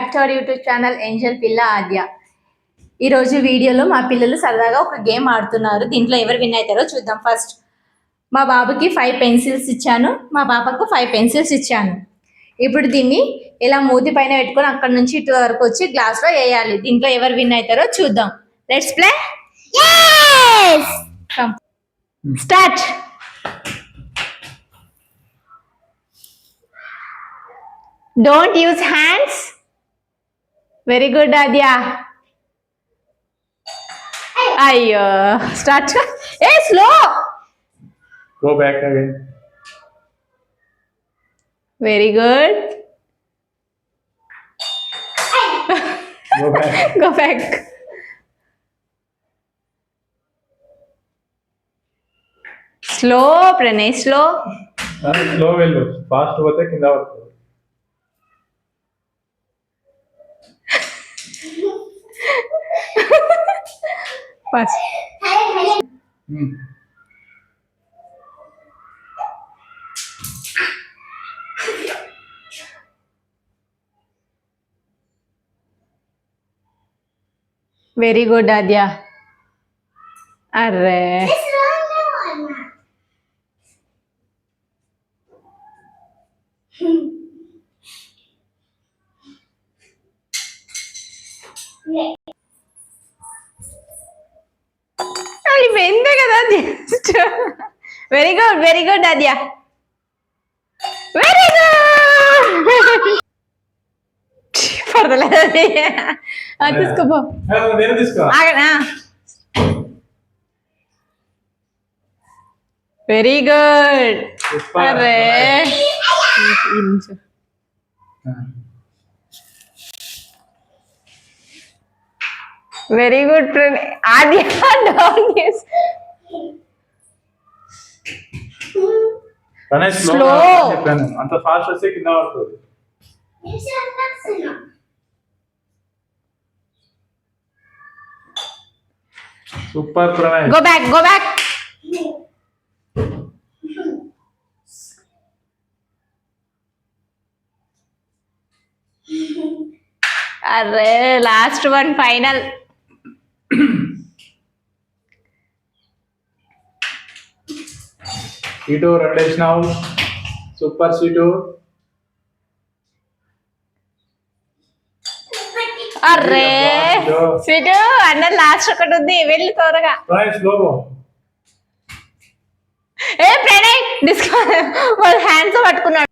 Back to our YouTube channel Angel పిల్ల ఆద్య. ఈరోజు వీడియోలో మా పిల్లలు సరదాగా ఒక గేమ్ ఆడుతున్నారు. దీంట్లో ఎవరు విన్ అవుతారో చూద్దాం. ఫస్ట్ మా బాబుకి 5 పెన్సిల్స్ ఇచ్చాను, మా పాపకు 5 పెన్సిల్స్ ఇచ్చాను. ఇప్పుడు దీన్ని ఇలా మూతి పైన పెట్టుకొని అక్కడ నుంచి ఇటు వరకు వచ్చి గ్లాస్లో వేయాలి. దీంట్లో ఎవరు విన్ అవుతారో చూద్దాం. Let's play. Start. Don't use hands. Very good, Adya. Ayyo. Start. Hey, slow. Go back again. Very good. Go back. Go back. Slow, Pranay, slow. Slow వెళ్ళు. Fast పోతే కింద పడుతుంది. Fast. Very good, Adya. Arre. అయిపోయిందే కదా just. Very good, very good Adya, very good. పర్వాలేదు, తీసుకోపో. Very good. అరే very good Adya. Slow. అంత ఫాస్ట్ వస్తే కింద పడుతుంది. Super Pranay. Go back, go back. అరే లాస్ట్ వన్, ఫైనల్. సీటు రెండేసినావు. Super seat. అరే సీటు అన్న లాస్ట్ ఒకటి ఉంది, వెళ్ళి త్వరగా. ఏ ప్రణయ్ డిస్కౌంట్ వాళ్ళ హ్యాండ్స్ పట్టుకున్నాడు.